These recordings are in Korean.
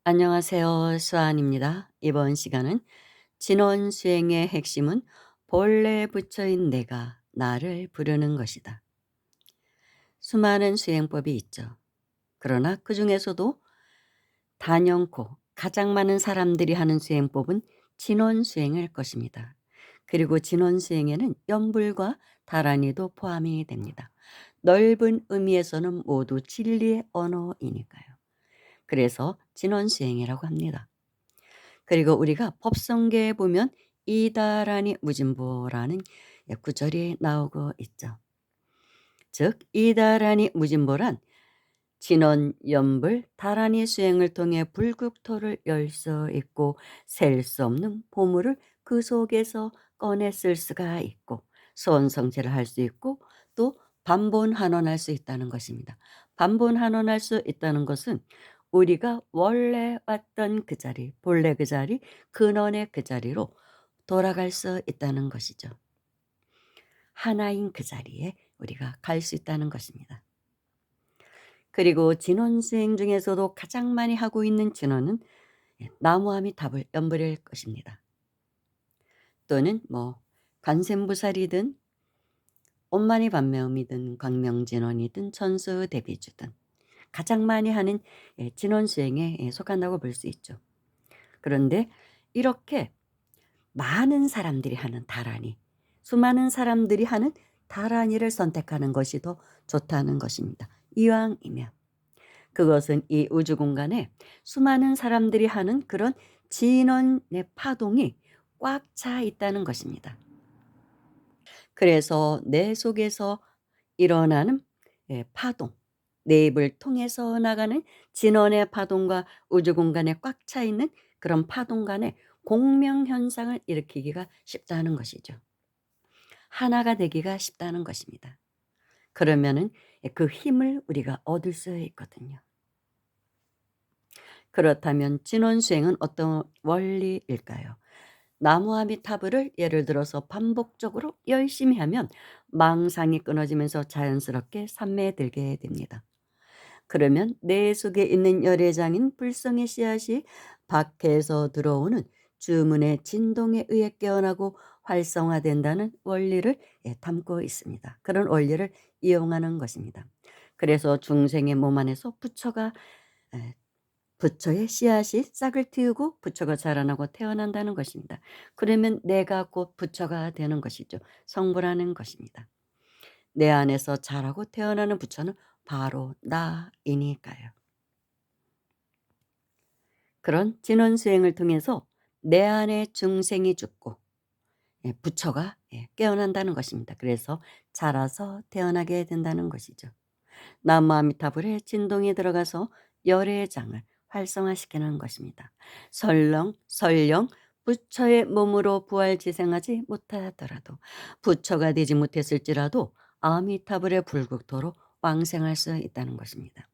안녕하세요. 수아입니다. 이번 시간은 진원 수행의 핵심은 본래 부처인 내가 나를 부르는 것이다. 수많은 수행법이 있죠. 그러나 그 중에서도 단연코 가장 많은 사람들이 하는 수행법은 진원 수행일 것입니다. 그리고 진원 수행에는 염불과 다란이도 포함이 됩니다. 넓은 의미에서는 모두 진리의 언어이니까요. 그래서 진원 수행이라고 합니다. 그리고 우리가 법성계에 보면 이다라니 무진보라는 구절이 나오고 있죠. 즉 이다라니 무진보란 진원 염불 다라니 수행을 통해 불국토를 열 수 있고 셀 수 없는 보물을 그 속에서 꺼냈을 수가 있고 소원성취를 할 수 있고 또 반본환원할 수 있다는 것입니다. 반본환원할 수 있다는 것은 우리가 원래 왔던 그 자리, 본래 그 자리, 근원의 그 자리로 돌아갈 수 있다는 것이죠. 하나인 그 자리에 우리가 갈 수 있다는 것입니다. 그리고 진원 수행 중에서도 가장 많이 하고 있는 진원은 나무아미탑을 염불일 것입니다. 또는 관세음보살이든 온만이 반매음이든 광명진원이든 천수대비주든 가장 많이 하는 진원 수행에 속한다고 볼 수 있죠. 그런데 이렇게 많은 사람들이 하는 다라니, 수많은 사람들이 하는 다라니를 선택하는 것이 더 좋다는 것입니다. 이왕이면 그것은 이 우주 공간에 수많은 사람들이 하는 그런 진원의 파동이 꽉 차 있다는 것입니다. 그래서 내 속에서 일어나는 파동, 내 입을 통해서 나가는 진원의 파동과 우주 공간에 꽉 차 있는 그런 파동 간의 공명 현상을 일으키기가 쉽다는 것이죠. 하나가 되기가 쉽다는 것입니다. 그러면은 그 힘을 우리가 얻을 수 있거든요. 그렇다면 진원 수행은 어떤 원리일까요? 나무아미타불을 예를 들어서 반복적으로 열심히 하면 망상이 끊어지면서 자연스럽게 삼매에 들게 됩니다. 그러면 내 속에 있는 열애장인 불성의 씨앗이 밖에서 들어오는 주문의 진동에 의해 깨어나고 활성화된다는 원리를 담고 있습니다. 그런 원리를 이용하는 것입니다. 그래서 중생의 몸 안에서 부처의 씨앗이 싹을 틔우고 부처가 자라나고 태어난다는 것입니다. 그러면 내가 곧 부처가 되는 것이죠. 성불하는 것입니다. 내 안에서 자라고 태어나는 부처는 바로 나이니까요. 그런 진원 수행을 통해서 내 안에 중생이 죽고 부처가 깨어난다는 것입니다. 그래서 자라서 태어나게 된다는 것이죠. 남무아미타불에 진동이 들어가서 열의 장을 활성화시키는 것입니다. 설령 부처의 몸으로 부활지생하지 못하더라도 부처가 되지 못했을지라도 아미타불의 불국토로 왕생할 수 있다는 것입니다.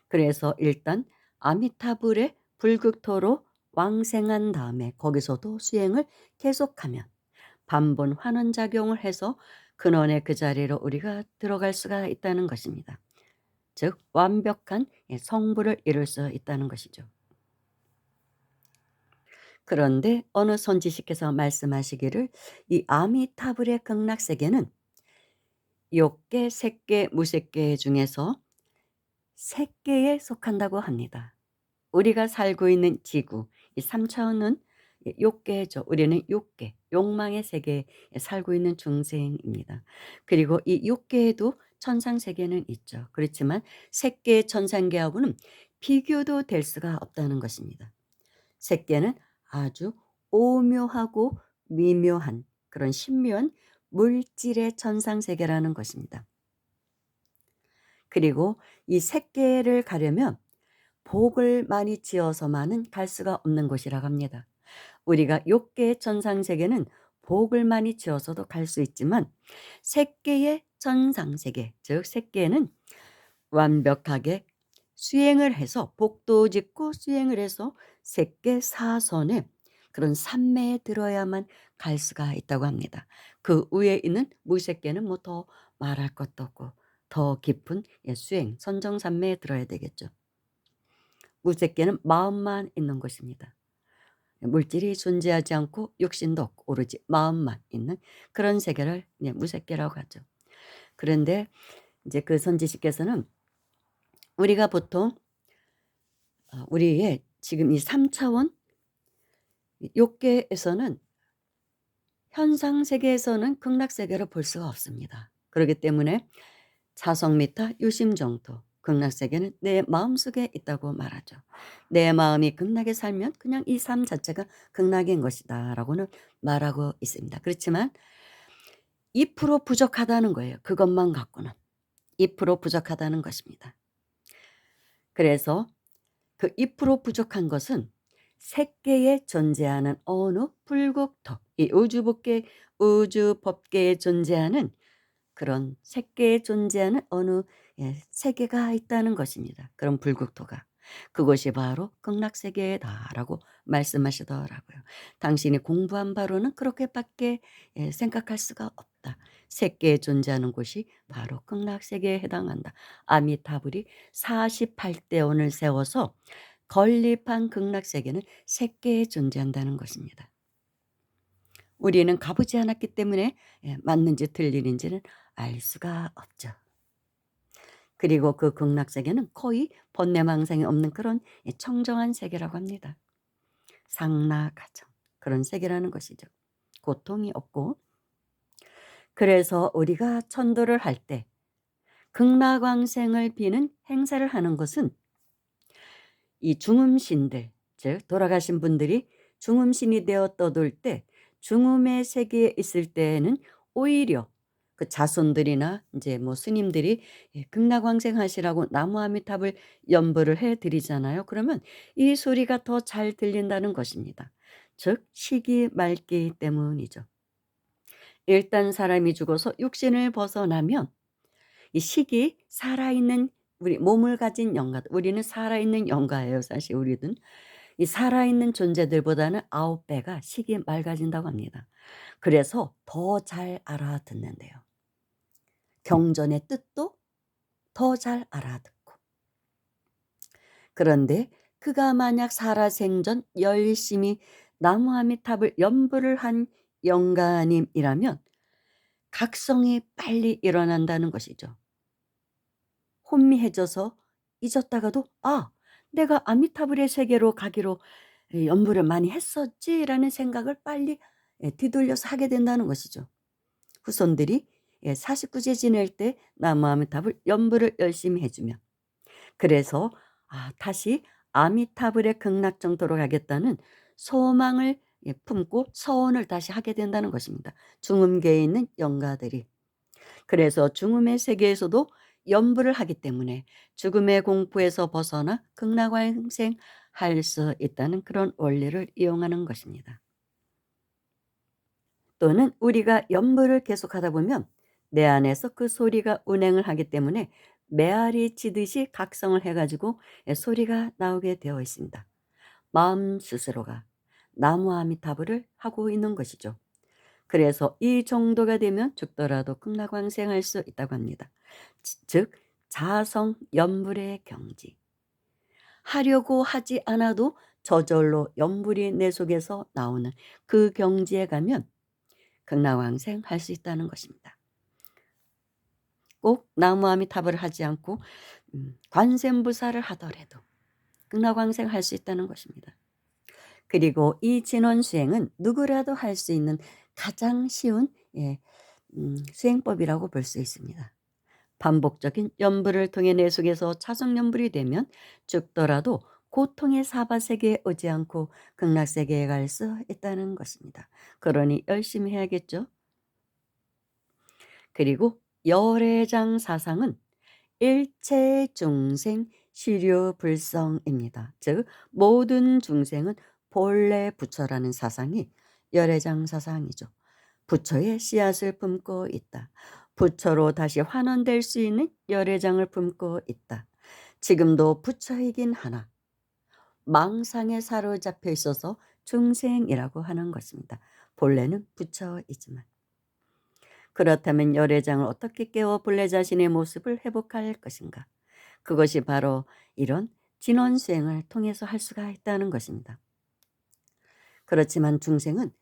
그래서 일단 아미타불의 불국토로 왕생한 다음에 거기서도 수행을 계속하면 반본 환원작용을 해서 근원의 그 자리로 우리가 들어갈 수가 있다는 것입니다. 즉 완벽한 성불을 이룰 수 있다는 것이죠. 그런데 어느 선지식께서 말씀하시기를 이 아미타불의 극락세계는 욕계, 색계, 무색계 중에서 색계에 속한다고 합니다. 우리가 살고 있는 지구, 이 3차원은 욕계죠. 우리는 욕계, 욕망의 세계에 살고 있는 중생입니다. 그리고 이 욕계에도 천상세계는 있죠. 그렇지만 색계 천상계하고는 비교도 될 수가 없다는 것입니다. 색계는 아주 오묘하고 미묘한 그런 신묘한 물질의 천상세계라는 것입니다. 그리고 이 색계를 가려면 복을 많이 지어서만은 갈 수가 없는 곳이라고 합니다. 우리가 욕계의 천상세계는 복을 많이 지어서도 갈 수 있지만 색계의 천상세계, 즉 색계는 완벽하게 수행을 해서 복도 짓고 수행을 해서 색계 사선에 그런 삼매에 들어야만 갈 수가 있다고 합니다. 그 위에 있는 무색계는 뭐 더 말할 것도 없고 더 깊은 수행, 선정삼매에 들어야 되겠죠. 무색계는 마음만 있는 것입니다. 물질이 존재하지 않고 육신도 없고 오로지 마음만 있는 그런 세계를 무색계라고 하죠. 그런데 이제 그 선지식께서는 우리가 보통 우리의 지금 이 3차원 욕계에서는 현상 세계에서는 극락 세계를 볼 수가 없습니다. 그렇기 때문에 자성미타 유심정토 극락 세계는 내 마음속에 있다고 말하죠. 내 마음이 극락에 살면 그냥 이 삶 자체가 극락인 것이다라고는 말하고 있습니다. 그렇지만 2% 부족하다는 거예요. 그것만 갖고는 2% 부족하다는 것입니다. 그래서 그 2% 부족한 것은 색계에 존재하는 어느 불국토, 이 우주 법계에 존재하는 그런 색계에 존재하는 어느 세계가 있다는 것입니다. 그런 불국토가. 그것이 바로 극락세계다라고 말씀하시더라고요. 당신이 공부한 바로는 그렇게밖에 생각할 수가 없다. 색계에 존재하는 곳이 바로 극락세계에 해당한다. 아미타불이 48대원을 세워서 건립한 극락세계는 색계에 존재한다는 것입니다. 우리는 가보지 않았기 때문에 맞는지 틀리는지는 알 수가 없죠. 그리고 그 극락세계는 거의 번뇌망상이 없는 그런 청정한 세계라고 합니다. 상락하정 그런 세계라는 것이죠. 고통이 없고. 그래서 우리가 천도를 할 때 극락왕생을 비는 행사를 하는 것은 이 중음신들, 즉 돌아가신 분들이 중음신이 되어 떠돌 때 중음의 세계에 있을 때에는 오히려 그 자손들이나 이제 뭐 스님들이 극락왕생하시라고 나무아미탑을 연부를 해 드리잖아요. 그러면 이 소리가 더 잘 들린다는 것입니다. 즉 식이 맑기 때문이죠. 일단 사람이 죽어서 육신을 벗어나면 이 식이 살아있는 우리 몸을 가진 영가, 우리는 살아있는 영가예요. 사실 우리는 이 살아있는 존재들보다는 9배가 식이 맑아진다고 합니다. 그래서 더 잘 알아듣는데요. 경전의 뜻도 더 잘 알아듣고. 그런데 그가 만약 살아생전 열심히 나무아미탑을 연부를 한 영가님이라면 각성이 빨리 일어난다는 것이죠. 혼미해져서 잊었다가도 내가 아미타불의 세계로 가기로 연부를 많이 했었지라는 생각을 빨리 뒤돌려서 하게 된다는 것이죠. 후손들이 49제 지낼 때 나무 아미타불 연부를 열심히 해주면. 그래서 다시 아미타불의 극락 정토로 가겠다는 소망을 품고 서원을 다시 하게 된다는 것입니다. 중음계에 있는 영가들이. 그래서 중음의 세계에서도 연부를 하기 때문에 죽음의 공포에서 벗어나 극락왕생할 수 있다는 그런 원리를 이용하는 것입니다. 또는 우리가 연부를 계속하다 보면 내 안에서 그 소리가 운행을 하기 때문에 메아리 치듯이 각성을 해가지고 소리가 나오게 되어 있습니다. 마음 스스로가 나무아미타불을 하고 있는 것이죠. 그래서 이 정도가 되면 죽더라도 극락왕생할 수 있다고 합니다. 즉 자성 연불의 경지. 하려고 하지 않아도 저절로 연불이 내 속에서 나오는 그 경지에 가면 극락왕생 할 수 있다는 것입니다. 꼭 나무아미타불을 하지 않고 관세음보살을 하더라도 극락왕생 할 수 있다는 것입니다. 그리고 이 진원수행은 누구라도 할 수 있는 가장 쉬운 수행법이라고 볼 수 있습니다. 반복적인 연불을 통해 내 속에서 자성연불이 되면 죽더라도 고통의 사바세계에 오지 않고 극락세계에 갈 수 있다는 것입니다. 그러니 열심히 해야겠죠. 그리고 열애장 사상은 일체 중생 시류불성입니다. 즉 모든 중생은 본래 부처라는 사상이 열애장 사상이죠. 부처의 씨앗을 품고 있다. 부처로 다시 환원될 수 있는 열애장을 품고 있다. 지금도 부처이긴 하나 망상에 사로잡혀 있어서 중생이라고 하는 것입니다. 본래는 부처이지만. 그렇다면 열애장을 어떻게 깨워 본래 자신의 모습을 회복할 것인가? 그것이 바로 이런 진원수행을 통해서 할 수가 있다는 것입니다. 그렇지만 중생은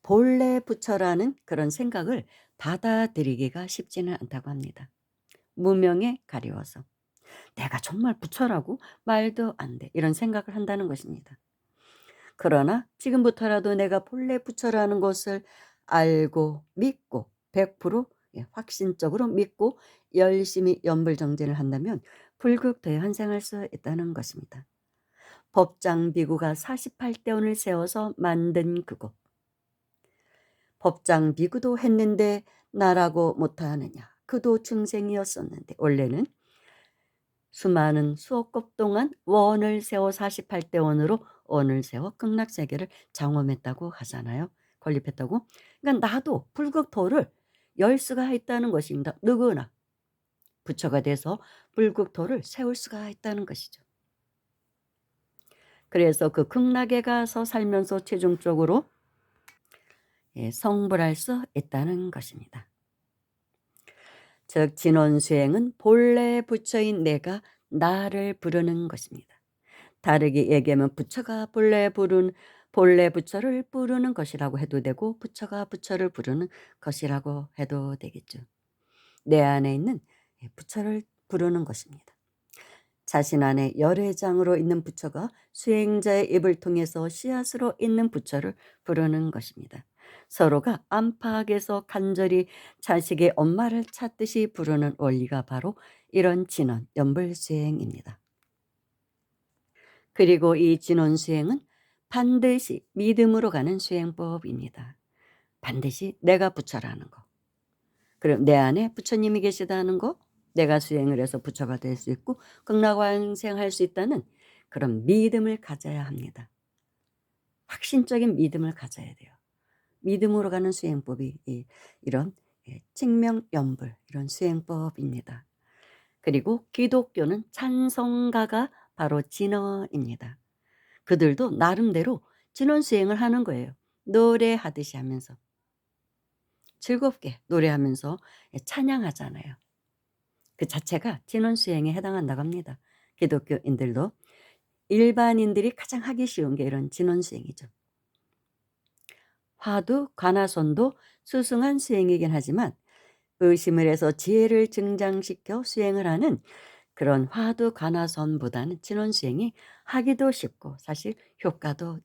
본래 부처라는 그런 생각을 받아들이기가 쉽지는 않다고 합니다. 무명에 가리워서 내가 정말 부처라고 말도 안 돼 이런 생각을 한다는 것입니다. 그러나 지금부터라도 내가 본래 부처라는 것을 알고 믿고 100% 확신적으로 믿고 열심히 연불정진을 한다면 불극도에 환생할 수 있다는 것입니다. 법장비구가 48대원을 세워서 만든 그곳. 법장비구도 했는데 나라고 못하느냐. 그도 중생이었었는데 원래는 수많은 수억 급 동안 원을 세워 48대원으로 원을 세워 극락세계를 장엄했다고 하잖아요. 건립했다고. 그러니까 나도 불극토를 열 수가 있다는 것입니다. 누구나 부처가 돼서 불극토를 세울 수가 있다는 것이죠. 그래서 그 극락에 가서 살면서 최종적으로 성불할 수 있다는 것입니다. 즉 진원수행은 본래 부처인 내가 나를 부르는 것입니다. 다르게 얘기하면 부처가 본래 부처를 부르는 것이라고 해도 되고 부처가 부처를 부르는 것이라고 해도 되겠죠. 내 안에 있는 부처를 부르는 것입니다. 자신 안에 열애장으로 있는 부처가 수행자의 입을 통해서 씨앗으로 있는 부처를 부르는 것입니다. 서로가 안팎에서 간절히 자식의 엄마를 찾듯이 부르는 원리가 바로 이런 진원, 연불수행입니다. 그리고 이 진원 수행은 반드시 믿음으로 가는 수행법입니다. 반드시 내가 부처라는 거. 그리고 내 안에 부처님이 계시다는 거. 내가 수행을 해서 부처가 될 수 있고 극락완생할 수 있다는 그런 믿음을 가져야 합니다. 확신적인 믿음을 가져야 돼요. 믿음으로 가는 수행법이 이런 칭명연불 이런 수행법입니다. 그리고 기독교는 찬송가가 바로 진언입니다. 그들도 나름대로 진원 수행을 하는 거예요. 노래하듯이 하면서 즐겁게 노래하면서 찬양하잖아요. 그 자체가 진원 수행에 해당한다고 합니다. 기독교인들도 일반인들이 가장 하기 쉬운 게 이런 진원 수행이죠. 화두, 관화선도 수승한 수행이긴 하지만 의심을 해서 지혜를 증장시켜 수행을 하는 그런 화두 관화선보다는 진원 수행이 하기도 쉽고 사실 효과도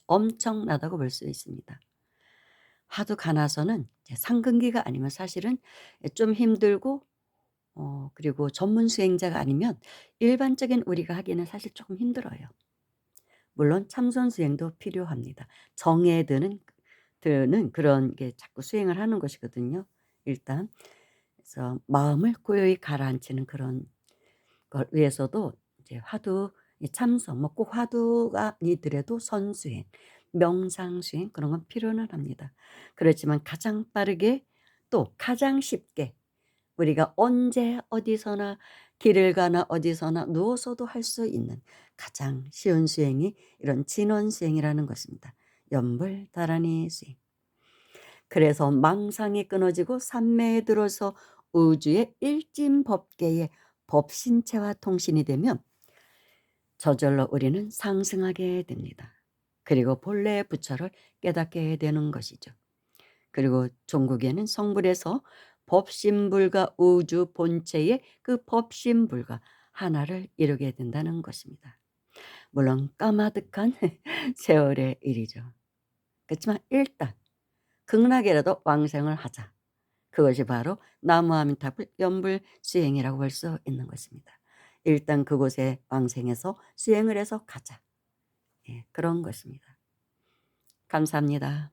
엄청나다고 볼 수 있습니다. 화두 관화선은 상근기가 아니면 사실은 좀 힘들고 그리고 전문 수행자가 아니면 일반적인 우리가 하기는 사실 조금 힘들어요. 물론 참선 수행도 필요합니다. 정에 드는 그런 게 자꾸 수행을 하는 것이거든요. 일단 그래서 마음을 고요히 가라앉히는 그런 걸 위해서도 이제 화두 참선 뭐 꼭 화두가 아니더라도 선수행, 명상수행 그런 건 필요는 합니다. 그렇지만 가장 빠르게 또 가장 쉽게 우리가 언제 어디서나 길을 가나 어디서나 누워서도 할 수 있는 가장 쉬운 수행이 이런 진원수행이라는 것입니다. 연불다라니 수행. 그래서 망상이 끊어지고 삼매에 들어서 우주의 일진법계의 법신체와 통신이 되면 저절로 우리는 상승하게 됩니다. 그리고 본래 부처를 깨닫게 되는 것이죠. 그리고 종국에는 성불에서 법신불과 우주 본체의 그 법신불과 하나를 이루게 된다는 것입니다. 물론 까마득한 세월의 일이죠. 그렇지만 일단 극락이라도 왕생을 하자. 그것이 바로 나무아미타불 연불 수행이라고 볼 수 있는 것입니다. 일단 그곳에 왕생해서 수행을 해서 가자. 그런 것입니다. 감사합니다.